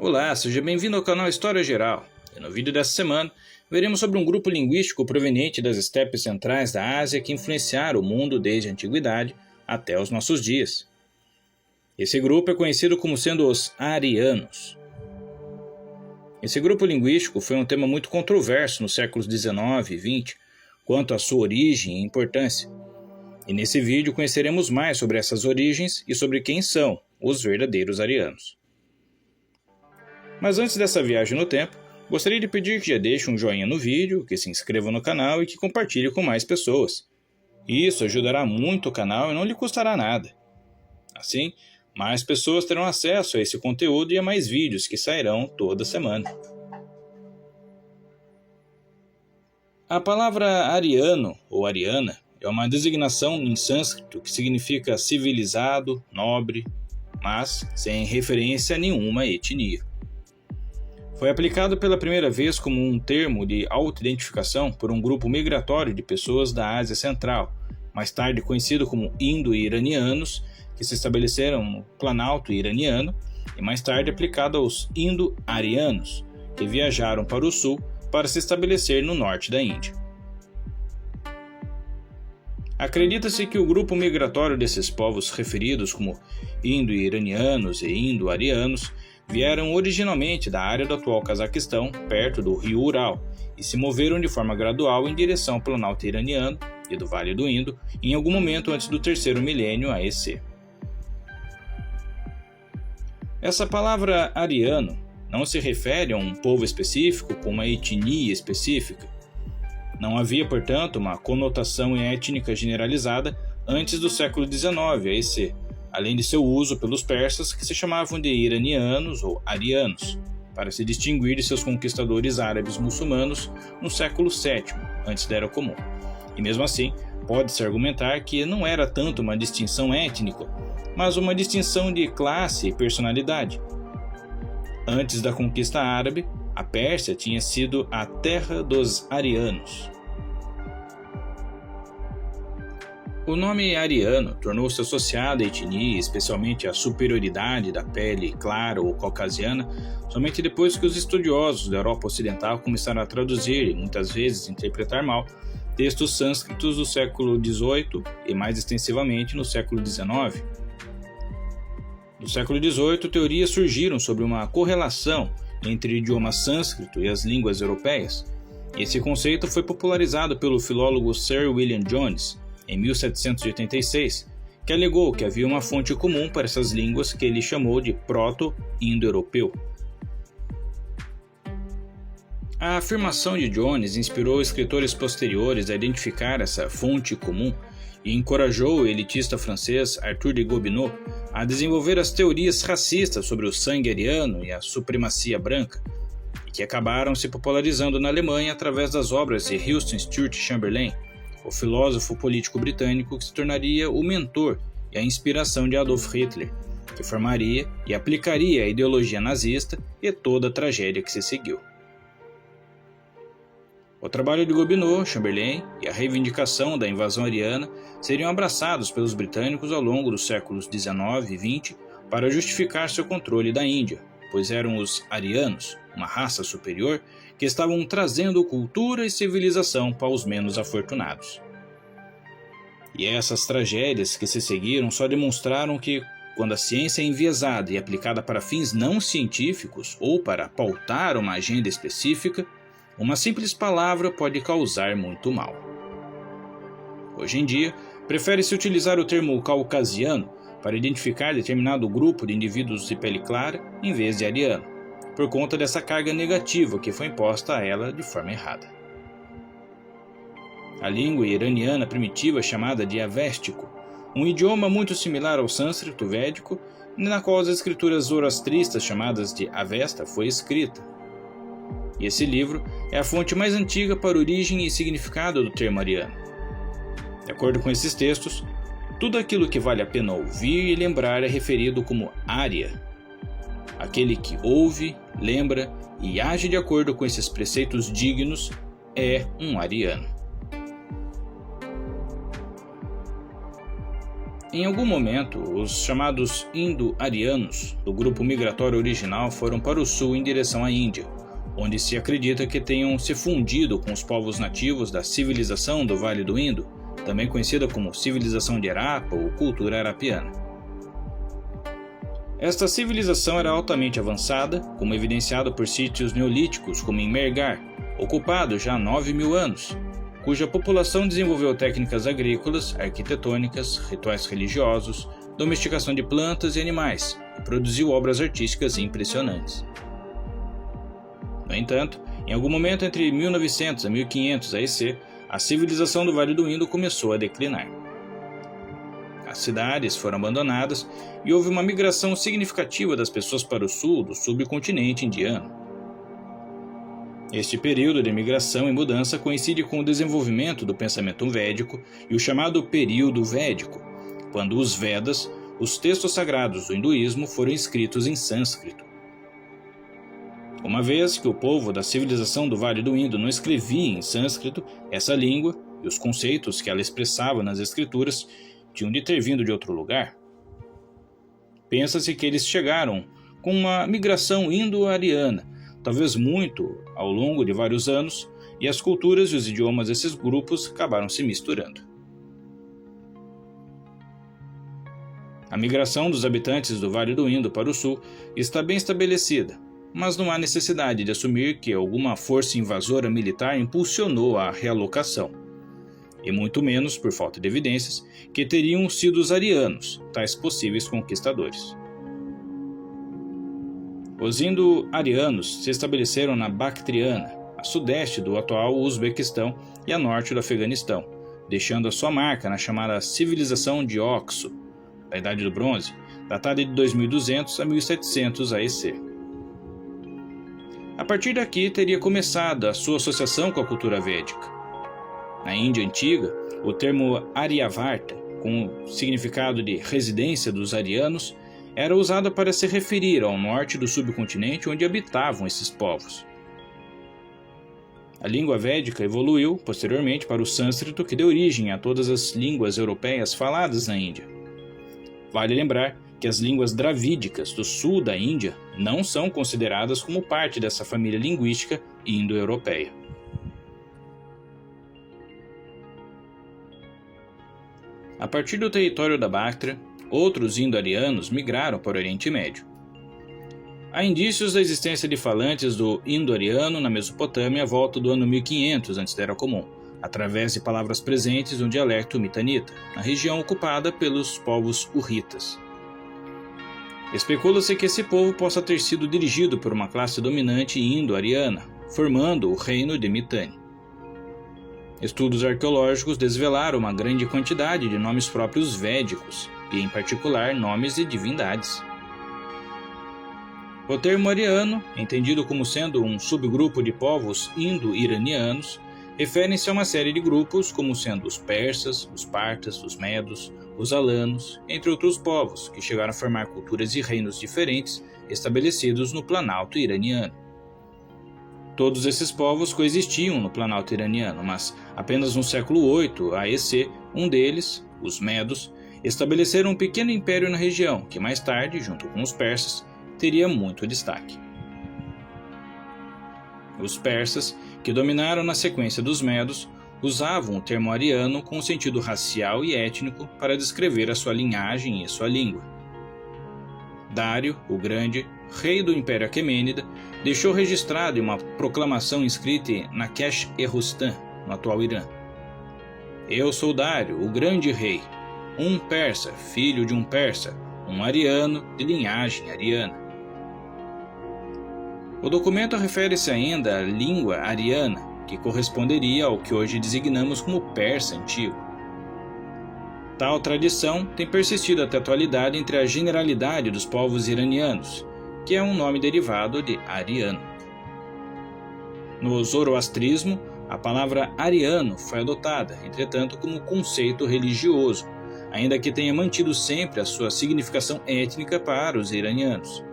Olá, seja bem-vindo ao canal História Geral. E no vídeo dessa semana, veremos sobre um grupo linguístico proveniente das estepes centrais da Ásia que influenciaram o mundo desde a antiguidade até os nossos dias. Esse grupo é conhecido como sendo os arianos. Esse grupo linguístico foi um tema muito controverso nos séculos XIX e XX quanto à sua origem e importância. E nesse vídeo conheceremos mais sobre essas origens e sobre quem são os verdadeiros arianos. Mas antes dessa viagem no tempo, gostaria de pedir que já deixe um joinha no vídeo, que se inscreva no canal e que compartilhe com mais pessoas. Isso ajudará muito o canal e não lhe custará nada. Assim, mais pessoas terão acesso a esse conteúdo e a mais vídeos que sairão toda semana. A palavra ariano ou ariana é uma designação em sânscrito que significa civilizado, nobre, mas sem referência a nenhuma etnia. Foi aplicado pela primeira vez como um termo de auto-identificação por um grupo migratório de pessoas da Ásia Central, mais tarde conhecido como indo-iranianos, que se estabeleceram no Planalto iraniano, e mais tarde aplicado aos indo-arianos, que viajaram para o sul para se estabelecer no norte da Índia. Acredita-se que o grupo migratório desses povos referidos como indo-iranianos e indo-arianos vieram originalmente da área do atual Cazaquistão, perto do rio Ural, e se moveram de forma gradual em direção ao Planalto iraniano e do Vale do Indo em algum momento antes do terceiro milênio AEC. Essa palavra ariano não se refere a um povo específico com uma etnia específica. Não havia, portanto, uma conotação étnica generalizada antes do século XIX AEC, além de seu uso pelos persas, que se chamavam de iranianos ou arianos, para se distinguir de seus conquistadores árabes muçulmanos no século VII, antes da Era Comum. E mesmo assim, pode-se argumentar que não era tanto uma distinção étnica, mas uma distinção de classe e personalidade. Antes da conquista árabe, a Pérsia tinha sido a terra dos arianos. O nome ariano tornou-se associado à etnia, especialmente à superioridade da pele clara ou caucasiana, somente depois que os estudiosos da Europa Ocidental começaram a traduzir e muitas vezes interpretar mal textos sânscritos do século XVIII e mais extensivamente no século XIX. No século XVIII, teorias surgiram sobre uma correlação entre o idioma sânscrito e as línguas europeias. Esse conceito foi popularizado pelo filólogo Sir William Jones, em 1786, que alegou que havia uma fonte comum para essas línguas que ele chamou de proto-indo-europeu. A afirmação de Jones inspirou escritores posteriores a identificar essa fonte comum e encorajou o elitista francês Arthur de Gobineau a desenvolver as teorias racistas sobre o sangue ariano e a supremacia branca, e que acabaram se popularizando na Alemanha através das obras de Winston Stuart Chamberlain, o filósofo político britânico que se tornaria o mentor e a inspiração de Adolf Hitler, que formaria e aplicaria a ideologia nazista e toda a tragédia que se seguiu. O trabalho de Gobineau, Chamberlain e a reivindicação da invasão ariana seriam abraçados pelos britânicos ao longo dos séculos XIX e XX para justificar seu controle da Índia, pois eram os arianos, uma raça superior, que estavam trazendo cultura e civilização para os menos afortunados. E essas tragédias que se seguiram só demonstraram que, quando a ciência é enviesada e aplicada para fins não científicos ou para pautar uma agenda específica, uma simples palavra pode causar muito mal. Hoje em dia, prefere-se utilizar o termo caucasiano para identificar determinado grupo de indivíduos de pele clara em vez de ariano, por conta dessa carga negativa que foi imposta a ela de forma errada. A língua iraniana primitiva chamada de avéstico, um idioma muito similar ao sânscrito védico, na qual as escrituras zoroastristas chamadas de Avesta foi escrita. E esse livro é a fonte mais antiga para a origem e significado do termo ariano. De acordo com esses textos, tudo aquilo que vale a pena ouvir e lembrar é referido como Arya. Aquele que ouve, lembra e age de acordo com esses preceitos dignos é um ariano. Em algum momento, os chamados indo-arianos do grupo migratório original foram para o sul em direção à Índia, onde se acredita que tenham se fundido com os povos nativos da civilização do Vale do Indo, também conhecida como civilização de Harappa ou cultura arapiana. Esta civilização era altamente avançada, como evidenciado por sítios neolíticos como em Mehrgarh, ocupado já há 9.000 anos, cuja população desenvolveu técnicas agrícolas, arquitetônicas, rituais religiosos, domesticação de plantas e animais, e produziu obras artísticas impressionantes. No entanto, em algum momento entre 1900 a 1500 AEC, a civilização do Vale do Indo começou a declinar. As cidades foram abandonadas e houve uma migração significativa das pessoas para o sul do subcontinente indiano. Este período de migração e mudança coincide com o desenvolvimento do pensamento védico e o chamado período védico, quando os Vedas, os textos sagrados do hinduísmo, foram escritos em sânscrito. Uma vez que o povo da civilização do Vale do Indo não escrevia em sânscrito, essa língua e os conceitos que ela expressava nas escrituras tinham de ter vindo de outro lugar. Pensa-se que eles chegaram com uma migração indo-ariana, talvez muito ao longo de vários anos, e as culturas e os idiomas desses grupos acabaram se misturando. A migração dos habitantes do Vale do Indo para o sul está bem estabelecida, mas não há necessidade de assumir que alguma força invasora militar impulsionou a realocação, e muito menos, por falta de evidências, que teriam sido os arianos, tais possíveis conquistadores. Os indo-arianos se estabeleceram na Bactriana, a sudeste do atual Uzbequistão e a norte do Afeganistão, deixando a sua marca na chamada civilização de Oxo, da Idade do Bronze, datada de 2200 a 1700 AEC. A partir daqui teria começado a sua associação com a cultura védica. Na Índia antiga, o termo Aryavarta, com o significado de residência dos arianos, era usado para se referir ao norte do subcontinente onde habitavam esses povos. A língua védica evoluiu posteriormente para o sânscrito, que deu origem a todas as línguas europeias faladas na Índia. Vale lembrar que as línguas dravídicas do sul da Índia não são consideradas como parte dessa família linguística indo-europeia. A partir do território da Bactria, outros indo-arianos migraram para o Oriente Médio. Há indícios da existência de falantes do indo-ariano na Mesopotâmia à volta do ano 1500 a.C., através de palavras presentes no dialecto mitanita, na região ocupada pelos povos hurritas. Especula-se que esse povo possa ter sido dirigido por uma classe dominante indo-ariana, formando o reino de Mitanni. Estudos arqueológicos desvelaram uma grande quantidade de nomes próprios védicos, e em particular nomes de divindades. O termo ariano, entendido como sendo um subgrupo de povos indo-iranianos, refere-se a uma série de grupos como sendo os persas, os partas, os medos, os alanos, entre outros povos, que chegaram a formar culturas e reinos diferentes estabelecidos no Planalto iraniano. Todos esses povos coexistiam no Planalto iraniano, mas apenas no século VIII AEC, um deles, os medos, estabeleceram um pequeno império na região, que mais tarde, junto com os persas, teria muito destaque. Os persas, que dominaram na sequência dos medos, usavam o termo ariano com sentido racial e étnico para descrever a sua linhagem e sua língua. Dário, o Grande, rei do Império Aquemênida, deixou registrado em uma proclamação escrita em Naquesh-e-Rustan, no atual Irã: Eu sou Dário, o Grande Rei, um persa, filho de um persa, um ariano de linhagem ariana. O documento refere-se ainda à língua ariana, que corresponderia ao que hoje designamos como persa antigo. Tal tradição tem persistido até a atualidade entre a generalidade dos povos iranianos, que é um nome derivado de ariano. No zoroastrismo, a palavra ariano foi adotada, entretanto, como conceito religioso, ainda que tenha mantido sempre a sua significação étnica para os iranianos.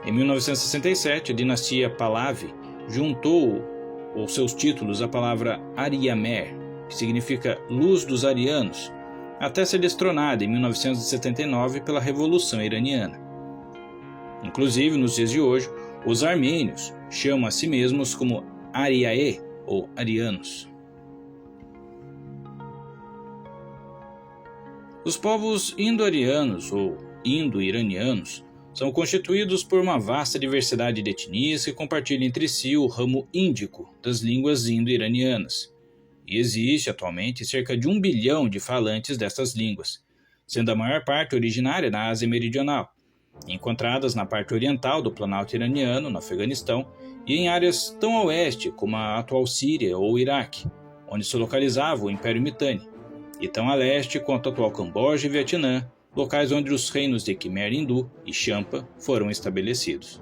Em 1967, a dinastia Pahlavi juntou aos seus títulos a palavra Ariamer, que significa luz dos arianos, até ser destronada em 1979 pela Revolução Iraniana. Inclusive, nos dias de hoje, os armênios chamam a si mesmos como Ariae ou arianos. Os povos indo-arianos ou indo-iranianos são constituídos por uma vasta diversidade de etnias que compartilham entre si o ramo índico das línguas indo-iranianas. E existe atualmente cerca de 1 bilhão de falantes destas línguas, sendo a maior parte originária da Ásia Meridional, encontradas na parte oriental do Planalto iraniano, no Afeganistão, e em áreas tão a oeste como a atual Síria ou Iraque, onde se localizava o Império Mitanni, e tão a leste quanto o atual Camboja e Vietnã, locais onde os reinos de Khmer Hindu e Champa foram estabelecidos.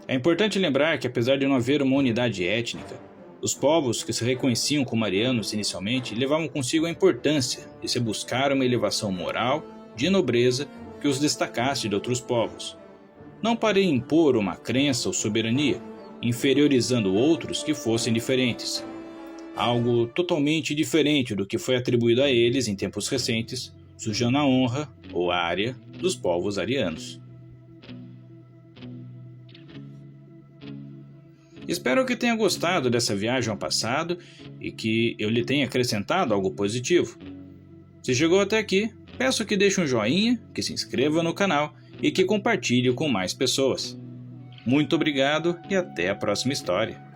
É importante lembrar que, apesar de não haver uma unidade étnica, os povos que se reconheciam como arianos inicialmente levavam consigo a importância de se buscar uma elevação moral, de nobreza, que os destacasse de outros povos, não para impor uma crença ou soberania, inferiorizando outros que fossem diferentes, algo totalmente diferente do que foi atribuído a eles em tempos recentes, sujando a honra ou a área dos povos arianos. Espero que tenha gostado dessa viagem ao passado e que eu lhe tenha acrescentado algo positivo. Se chegou até aqui, peço que deixe um joinha, que se inscreva no canal e que compartilhe com mais pessoas. Muito obrigado e até a próxima história.